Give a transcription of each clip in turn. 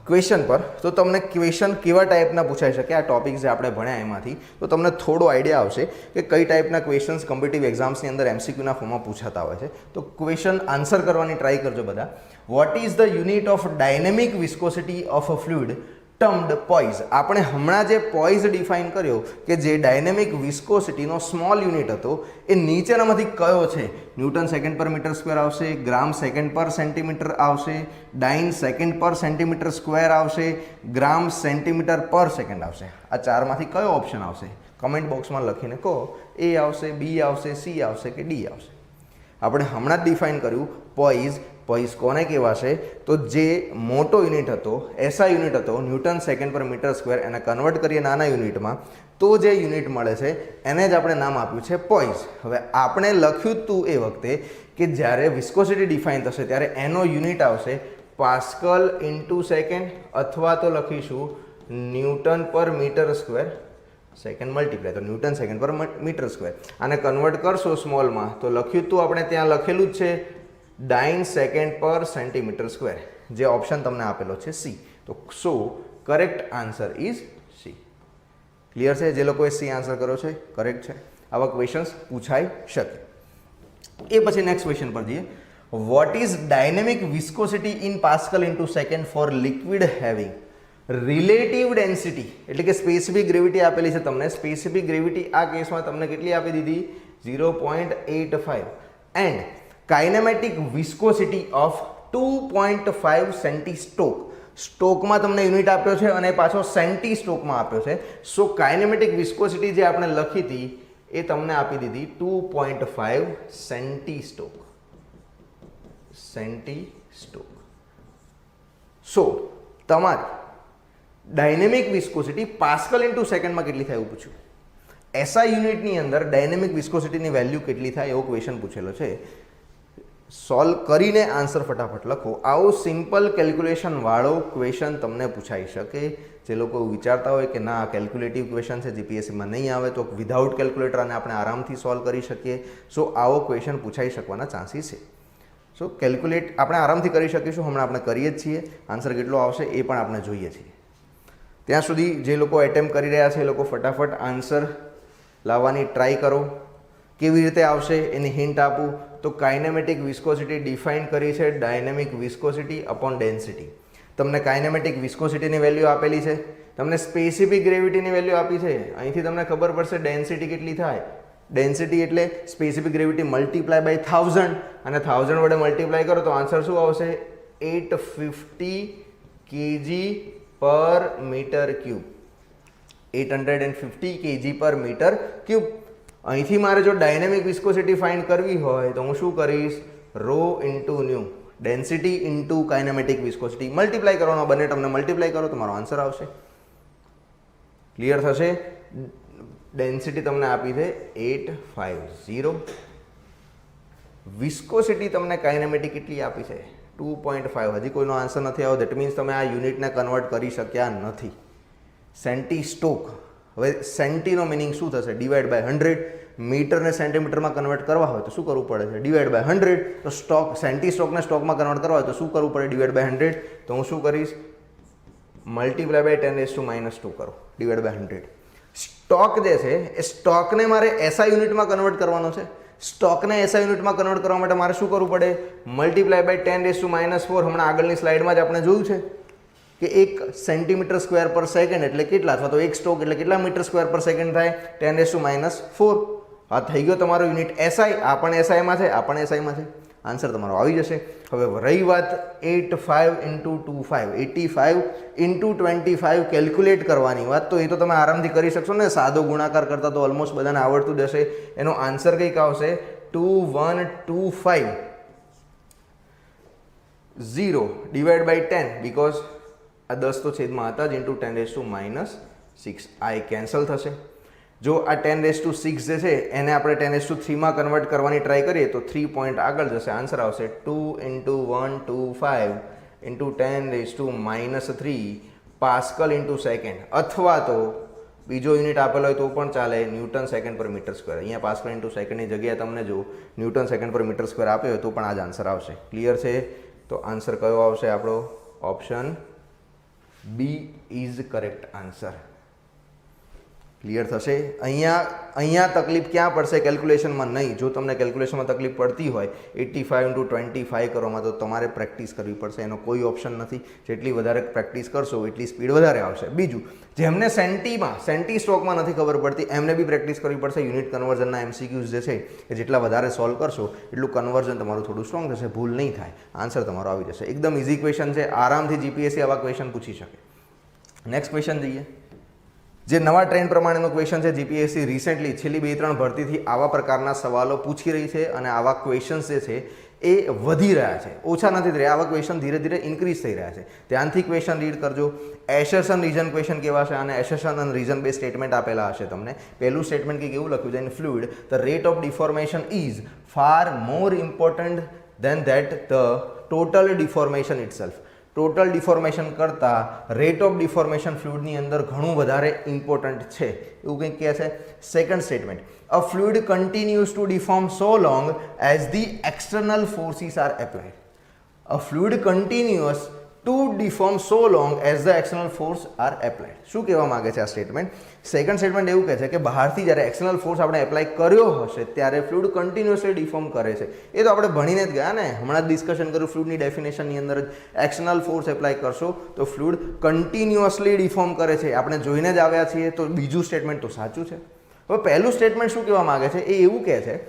Question પર, તો તમને ક્વેશ્ચન કેવા ટાઈપના પૂછાઈ શકે આ ટોપિક જે આપણે ભણ્યા એમાંથી, તો તમને થોડો આઈડિયા આવશે કે કઈ ટાઈપના ક્વેશ્ચન્સ કોમ્પિટિટિવ એક્ઝામ્સની અંદર એમસીક્યુના ફોર્મમાં પૂછાતા હોય છે. તો ક્વેશ્ચન આન્સર કરવાની ટ્રાય કરજો બધા. What is the unit of dynamic viscosity of a fluid termed poise? આપણે હમણાં જે પોઈઝ ડિફાઇન કર્યો કે જે ડાયનેમિક વિસ્કોસિટીનો સ્મોલ યુનિટ હતો એ નીચેનામાંથી કયો છે? ન્યૂટન સેકન્ડ પર મીટર સ્ક્વેર આવશે, ગ્રામ સેકન્ડ પર સેન્ટીમીટર આવશે, ડાઇન સેકન્ડ પર સેન્ટીમીટર સ્ક્વેર આવશે, ગ્રામ સેન્ટીમીટર પર સેકન્ડ આવશે. આ ચારમાંથી કયો ઓપ્શન આવશે? કમેન્ટ બોક્સમાં લખીને કહો. એ આવશે, બી આવશે, સી આવશે કે ડી આવશે? આપણે હમણાં જ ડિફાઇન કર્યું પોઈઝ. પોઈઝ કોને કહેવાશે? તો જે મોટો યુનિટ હતો, એસઆઈ યુનિટ હતો, ન્યૂટન સેકન્ડ પર મીટર સ્ક્વેર, એને કન્વર્ટ કરીએ નાના યુનિટમાં તો જે યુનિટ મળે છે એને જ આપણે નામ આપ્યું છે પોઈઝ. હવે આપણે લખ્યું હતું એ વખતે કે જ્યારે વિસ્કોસિટી ડિફાઇન થશે ત્યારે એનો યુનિટ આવશે પાસ્કલ ઇન્ટુ સેકન્ડ, અથવા તો લખીશું ન્યૂટન પર મીટર સ્ક્વેર સેકન્ડ મલ્ટીપ્લાય, તો ન્યૂટન સેકન્ડ પર મીટર સ્ક્વેર. આને કન્વર્ટ કરશો સ્મોલમાં તો લખ્યું હતું આપણે ત્યાં લખેલું જ છે dyne second per centimetre square, જે ઓપ્શન તમને આપેલો છે સી. તો so correct answer is C. Clear છે? જે લોકોએ સી આન્સર કર્યો છે કરેક્ટ છે. આવા ક્વેશ્ચન્સ પૂછાઈ શકે. એ પછી નેક્સ્ટ ક્વેશ્ચન પર જઈએ. What is dynamic viscosity in pascal into second for liquid having relative density? એટલે કે સ્પેસિફિક ગ્રેવિટી આપેલી છે તમને. સ્પેસિફિક ગ્રેવિટી આ કેસમાં તમને કેટલી આપી દીધી? 0.85 and kinematic viscosity of 2.5 centistoke. સ્ટોકમાં તમને યુનિટ આપ્યો છે અને પાછો સેન્ટી સ્ટોકમાં આપ્યો છે. સો કાઇનેમેટિક વિસ્કોસિટી જે આપણે લખી હતી એ તમને આપી દીધી 2.5 સેન્ટી સ્ટોક. સેન્ટી સ્ટોક. સો તમારે ડાયનેમિક વિસ્કોસિટી પાસ્કલ ઇન્ટુ સેકન્ડમાં કેટલી થાય એવું પૂછ્યું. એસઆઈ યુનિટની અંદર ડાયનેમિક વિસ્કોસિટીની વેલ્યુ કેટલી થાય એવો ક્વેશ્ચન પૂછેલો છે. સોલ્વ કરીને આન્સર ફટાફટ લખો. આવો સિમ્પલ કેલ્ક્યુલેશન વાળો ક્વેશ્ચન તમને પૂછાઈ શકે. જે લોકો વિચારતા હોય કે ના કેલ્ક્યુલેટિવ ક્વેશ્ચન છે જીપીએસસીમાં નહીં આવે, તો વિધાઉટ કેલ્ક્યુલેટર આને આપણે આરામથી સોલ્વ કરી શકીએ. સો આવો ક્વેશ્ચન પૂછાઈ શકવાના ચાન્સીસ છે. સો કેલ્ક્યુલેટ આપણે આરામથી કરી શકીશું. હમણાં આપણે કરીએ જ છીએ. આન્સર કેટલો આવશે એ પણ આપણે જોઈએ છીએ. ત્યાં સુધી જે લોકો એટેમ્પ કરી રહ્યા છે એ લોકો ફટાફટ આન્સર લાવવાની ટ્રાય કરો. કેવી રીતે આવશે એની હિન્ટ આપું તો કાઇનેમેટિક વિસ્કોસિટી ડિફાઇન કરી છે ડાયનેમિક વિસ્કોસિટી અપોન ડેન્સિટી. તમને કાઇનેમેટિક વિસ્કોસિટીની વેલ્યુ આપેલી છે, તમને સ્પેસિફિક ગ્રેવિટીની વેલ્યુ આપી છે. અહીંથી તમને ખબર પડશે ડેન્સિટી કેટલી થાય. ડેન્સિટી એટલે સ્પેસિફિક ગ્રેવિટી મલ્ટીપ્લાય બાય 1000 અને 1000 વડે મલ્ટીપ્લાય કરો તો આન્સર શું આવશે? 850 kg પર મીટર ક્યુબ. 850 kg પર મીટર ક્યુબ. અહીંથી મારે જો ડાયનેમિક વિસ્કોસિટી ફાઇન્ડ કરવી હોય તો હું શું કરીશ? Rho into nu, density into kinematic viscosity multiply કરવાનો. બંને તમને મલ્ટીપ્લાય કરો તો મારો આન્સર આવશે. ક્લિયર થશે? ડેન્સિટી તમને આપી છે 850. વિસ્કોસિટી તમને કાઇનેમેટિક કેટલી આપી છે? 2.5. હજી કોઈનો આન્સર નથી આવ્યો. દેટ મીન્સ તમે આ યુનિટને કન્વર્ટ કરી શક્યા નથી. Centi stoke. હવે સેન્ટીનો મિનિંગ શું થશે? Divide by 100. મીટરને સેન્ટીમીટરમાં કન્વર્ટ કરવા હોય તો શું કરવું પડે છે? Divide by 100. તો સ્ટોક સેન્ટી સ્ટોકને સ્ટોકમાં કન્વર્ટ કરવા હોય તો શું કરવું પડે? Divide by 100. તો હું શું કરીશ? Multiply by 10⁻². કરો ડિવાઈડ બાય 100. સ્ટોક જે છે એ સ્ટોકને મારે એસઆઈ યુનિટમાં કન્વર્ટ કરવાનો છે. સ્ટોકને એસઆઈ યુનિટમાં કન્વર્ટ કરવા માટે મારે શું કરવું પડે? Multiply by 10⁻⁴. હમણાં આગળની સ્લાઇડમાં જ આપણે જોયું છે કે 1 સેન્ટીમીટર સ્ક્વેર પર સેકન્ડ એટલે કેટલા, અથવા તો 1 સ્ટોક એટલે કેટલા મીટર સ્ક્વેર પર સેકન્ડ થાય? 10⁻⁴. આ થઈ ગયો તમારો યુનિટ એસઆઈ. આ પણ એસઆઈમાં છે, આ પણ એસઆઈમાં છે. આન્સર તમારો આવી જશે. હવે રહી વાત 85 ઇન્ટુ 25, 85 ઇન્ટુ 25 કેલ્ક્યુલેટ કરવાની વાત, તો એ તો તમે આરામથી કરી શકશો ને. સાદો ગુણાકાર કરતા તો ઓલમોસ્ટ બધાને આવડતું જ હશે. એનો આન્સર કંઈક આવશે 2125 0 ડિવાઈડ બાય 10, બીકોઝ આ 10 તો છેદમાં હતા જ, ઇન્ટુ 10⁻⁶. આ એ કેન્સલ થશે. જો આ 10⁻⁶ જે છે એને આપણે 10⁻³ કન્વર્ટ કરવાની ટ્રાય કરીએ તો 3 પોઈન્ટ આગળ જશે. આન્સર આવશે 2 into 125 into 10⁻³ pascal into second, અથવા તો બીજો યુનિટ આપેલો હોય તો પણ ચાલે, ન્યૂટન સેકન્ડ પર મીટર સ્ક્વેર. અહીંયા પાસ્કલ ઇન્ટુ સેકન્ડની જગ્યાએ તમને જો ન્યૂટન સેકન્ડ પર મીટર સ્ક્વેર આપ્યો હોય તો પણ આ જ આન્સર આવશે. ક્લિયર છે? તો આન્સર કયો આવશે આપણો? Option B is correct answer. Clear થશે? અહીંયા તકલીફ ક્યાં પડશે? કેલ્ક્યુલેશનમાં નહીં. જો તમને કેલ્ક્યુલેશનમાં તકલીફ પડતી હોય 85 × 25 કરવામાં, તો તમારે પ્રેક્ટિસ કરવી પડશે. એનો કોઈ ઓપ્શન નથી. જેટલી વધારે પ્રેક્ટિસ કરશો એટલી સ્પીડ વધારે આવશે. બીજું, જેમને સેન્ટી સ્ટોકમાં નથી ખબર પડતી એમને બી પ્રેક્ટિસ કરવી પડશે. યુનિટ કન્વર્ઝનના MCQs જે છે એ જેટલા વધારે સોલ્વ કરશો એટલું કન્વર્ઝન તમારું થોડું સ્ટ્રોંગ થશે, ભૂલ નહીં થાય, આન્સર તમારો આવી જશે. એકદમ ઇઝી ક્વેશ્ચન છે, આરામથી GPSC આવા ક્વેશ્ચન પૂછી શકે. નેક્સ્ટ ક્વેશ્ચન જોઈએ. જે નવા ટ્રેન્ડ પ્રમાણેનો ક્વેશ્ચન છે, GPSC રિસેન્ટલી છેલ્લી 2-3 ભરતીથી આવા પ્રકારના સવાલો પૂછી રહી છે અને આવા ક્વેશ્ચન્સ જે છે એ વધી રહ્યા છે, ઓછા નથી રહ્યા. આવા ક્વેશ્ચન ધીરે ધીરે ઇન્ક્રીઝ થઈ રહ્યા છે. ધ્યાનથી ક્વેશ્ચન રીડ કરજો. એસર્શન રીઝન ક્વેશ્ચન કેવા છે? અને એસર્શન અને રીઝન બે સ્ટેટમેન્ટ આપેલા હશે તમને. પહેલું સ્ટેટમેન્ટ કંઈક એવું લખ્યું છે, in fluid the rate of deformation is far more important than that the total deformation itself. Total deformation કરતાં રેટ ઓફ ડિફોર્મેશન ફ્લુઇડની અંદર ઘણું વધારે ઇમ્પોર્ટન્ટ છે, એવું કંઈક કહે છે. Second statement, a fluid continues to deform so long as the external forces are applied. A fluid continuous to deform so long as the external force are applied. શું કહેવા માગે છે આ સ્ટેટમેન્ટ? સેકન્ડ સ્ટેટમેન્ટ એવું કહે છે કે બહારથી જ્યારે એક્સટર્નલ ફોર્સ આપણે એપ્લાય કર્યો હશે ત્યારે ફ્લુઇડ કન્ટિન્યુઅસલી ડિફોર્મ કરે છે. એ તો આપણે ભણીને જ ગયા ને, હમણાં જ ડિસ્કશન કર્યું ફ્લુઇડની ડેફિનેશનની અંદર જ. એક્સટર્નલ ફોર્સ એપ્લાય કરશો તો ફ્લુઇડ કન્ટિન્યુઅસલી ડિફોર્મ કરે છે. આપણે જોઈને જ આવ્યા છીએ, તો બીજું સ્ટેટમેન્ટ તો સાચું છે. હવે પહેલું સ્ટેટમેન્ટ શું કહેવા માગે છે? એ એવું કહે છે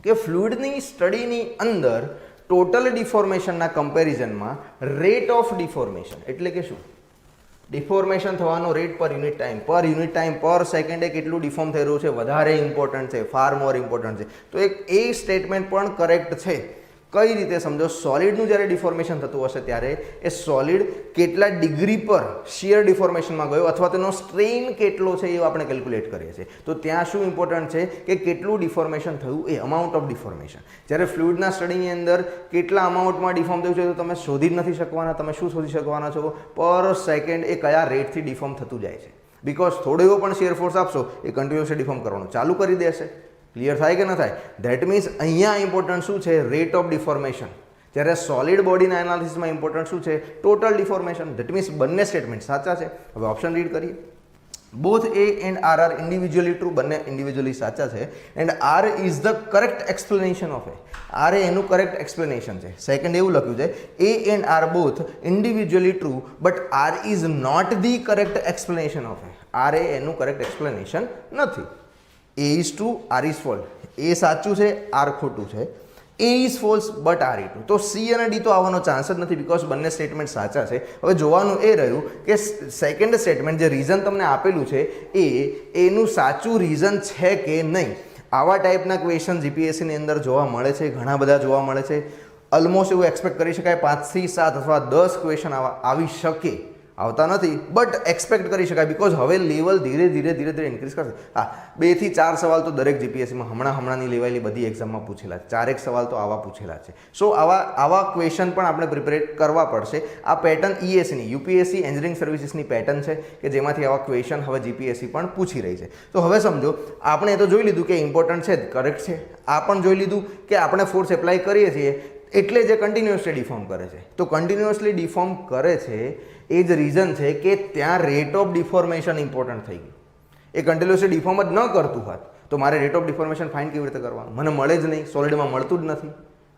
કે ફ્લુઇડની સ્ટડીની અંદર ટોટલ ડિફોર્મેશનના કમ્પેરિઝનમાં રેટ ઓફ ડિફોર્મેશન એટલે કે શું? ડિફોર્મેશન થવાનો રેટ પર યુનિટ ટાઈમ પર સેકન્ડે કેટલું ડિફોર્મ થઈ રહ્યું છે વધારે ઇમ્પોર્ટન્ટ છે, ફાર મોર ઇમ્પોર્ટન્ટ છે. તો એ સ્ટેટમેન્ટ પણ કરેક્ટ છે. કઈ રીતે સમજો? સોલિડનું જ્યારે ડિફોર્મેશન થતું હશે ત્યારે એ સોલિડ કેટલા ડિગ્રી પર શિયર ડિફોર્મેશનમાં ગયો અથવા તેનો સ્ટ્રેઇન કેટલો છે એ આપણે કેલ્ક્યુલેટ કરીએ છીએ. તો ત્યાં શું ઇમ્પોર્ટન્ટ છે કે કેટલું ડિફોર્મેશન થયું, એ અમાઉન્ટ ઓફ ડિફોર્મેશન. જ્યારે ફ્લુઇડના સ્ટડીની અંદર કેટલા અમાઉન્ટમાં ડિફોર્મ થયું છે તો તમે શોધી જ નથી શકવાના. તમે શું શોધી શકવાના છો? પર સેકન્ડ એ કયા રેટથી ડિફોર્મ થતું જાય છે. બિકોઝ થોડો એવો પણ શિયર ફોર્સ આપશો એ કન્ટિન્યુઅસલી ડિફોર્મ કરવાનું ચાલુ કરી દેશે. ક્લિયર થાય કે ન થાય? ધેટ મીન્સ અહીંયા ઇમ્પોર્ટન્ટ શું છે? Rate of deformation. જ્યારે સોલિડ બોડીના એનાલિસિસમાં ઇમ્પોર્ટન્ટ શું છે? Total deformation. ધેટ મીન્સ બંને સ્ટેટમેન્ટ સાચા છે. હવે ઓપ્શન રીડ કરીએ. Both A and R are individually true. બંને ઇન્ડિવિજ્યુઅલી સાચા છે. And R is the correct explanation of A. R એ એનું કરેક્ટ એક્સપ્લેનેશન છે. સેકન્ડ એવું લખ્યું છે, A and R both individually true but R is not the correct explanation of A. R એ એનું કરેક્ટ એક્સપ્લેનેશન નથી. A is true, R is false. A સાચું છે, R ખોટું છે. A is false but R is true. તો C અને D તો આવવાનો ચાન્સ જ નથી, બીકોઝ બંને સ્ટેટમેન્ટ સાચા છે. હવે જોવાનું એ રહ્યું કે સેકન્ડ સ્ટેટમેન્ટ જે રીઝન તમને આપેલું છે એનું સાચું રીઝન છે કે નહીં. આવા ટાઈપના ક્વેશ્ચન GPSCની અંદર જોવા મળે છે, ઘણા બધા જોવા મળે છે. ઓલમોસ્ટ એવું એક્સપેક્ટ કરી શકાય 5 થી 7 અથવા 10 ક્વેશ્ચન આવી શકે. આવતા નથી બટ એક્સપેક્ટ કરી શકાય, બિકોઝ હવે લેવલ ધીરે ધીરે ઇન્ક્રીઝ કરશે. હા, 2 થી 4 સવાલ તો દરેક GPSCમાં હમણાંની લેવાયેલી બધી એક્ઝામમાં પૂછેલા છે. 4 સવાલ તો આવા પૂછેલા છે. સો આવા ક્વેશ્ચન પણ આપણે પ્રિપેર કરવા પડશે. આ પેટર્ન ESCની UPSC એન્જિનિયરિંગ સર્વિસીસની પેટર્ન છે કે જેમાંથી આવા ક્વેશ્ચન હવે GPSC પણ પૂછી રહી છે. તો હવે સમજો, આપણે તો જોઈ લીધું કે ઇમ્પોર્ટન્ટ છે, કરેક્ટ છે. આ પણ જોઈ લીધું કે આપણે ફોર્સ એપ્લાય કરીએ છીએ એટલે જે કન્ટિન્યુઅસલી ડિફોર્મ કરે છે. તો કન્ટિન્યુઅસલી ડિફોર્મ કરે છે એ જ રીઝન છે કે ત્યાં રેટ ઓફ ડિફોર્મેશન ઇમ્પોર્ટન્ટ થઈ ગયું. એ કન્ટિન્યુઅસલી ડિફોર્મ જ ન કરતું હોત તો મારે રેટ ઓફ ડિફોર્મેશન ફાઇન્ડ કેવી રીતે કરવાનું? મને મળે જ નહીં, સોલિડમાં મળતું જ નથી.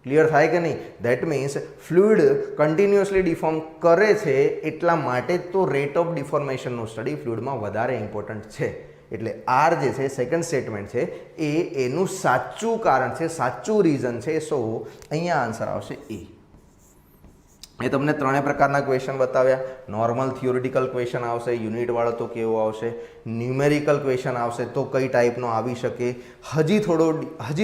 ક્લિયર થાય કે નહીં? That means fluid continuously deform કરે છે એટલા માટે તો રેટ ઓફ ડિફોર્મેશનનું સ્ટડી ફ્લુઇડમાં વધારે ઇમ્પોર્ટન્ટ છે. એટલે R જે છે સેકન્ડ સ્ટેટમેન્ટ છે એનું સાચું કારણ છે, સાચું રીઝન છે. સો અહીંયા આન્સર આવશે A. એ તમને 3 પ્રકારના ક્વેશ્ચન બતાવ્યા. નોર્મલ થિયોરિટિકલ ક્વેશ્ચન આવશે, યુનિટવાળો તો કેવો આવશે, ન્યુમેરિકલ ક્વેશ્ચન આવશે તો કઈ ટાઈપનો આવી શકે, હજી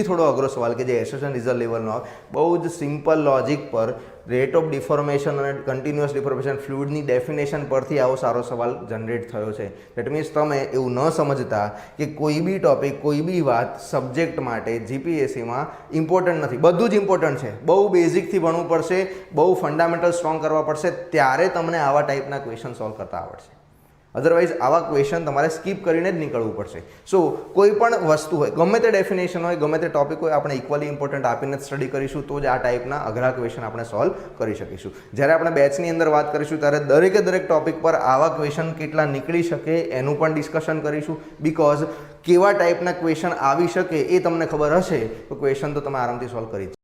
થોડો અઘરો સવાલ કે જે એસેશન રિઝલ્ટ લેવલનો આવે. બહુ જ સિમ્પલ લોજિક પર રેટ ઓફ ડિફોર્મેશન અને કન્ટિન્યુઅસ ડિફોર્મેશન ફ્લુઇડની ડેફિનેશન પરથી આવો સારો સવાલ જનરેટ થયો છે. દેટ મીન્સ તમે એવું ન સમજતા કે કોઈ બી ટોપિક, કોઈ બી વાત સબ્જેક્ટ માટે GPSCમાં ઇમ્પોર્ટન્ટ નથી. બધું જ ઇમ્પોર્ટન્ટ છે. બહુ બેઝિકથી ભણવું પડશે, બહુ ફંડામેન્ટલ સ્ટ્રોંગ કરવા પડશે, ત્યારે તમને આવા ટાઈપના ક્વેશ્ચન સોલ્વ કરતા આવડશે. અધરવાઇઝ આવા ક્વેશ્ચન તમારે સ્કીપ કરીને જ નીકળવું પડશે. સો કોઈ પણ વસ્તુ હોય, ગમે તે ડેફિનેશન હોય, ગમે તે ટોપિક હોય, આપણે ઇક્વલી ઇમ્પોર્ટન્ટ આપીને જ સ્ટડી કરીશું તો જ આ ટાઈપના અઘરા ક્વેશ્ચન આપણે સોલ્વ કરી શકીશું. જ્યારે આપણે બેચની અંદર વાત કરીશું ત્યારે દરેકે દરેક ટોપિક પર આવા ક્વેશ્ચન કેટલા નીકળી શકે એનું પણ ડિસ્કશન કરીશું. બિકોઝ કેવા ટાઈપના ક્વેશ્ચન આવી શકે એ તમને ખબર હશે તો ક્વેશ્ચન તો તમે આરામથી સોલ્વ કરી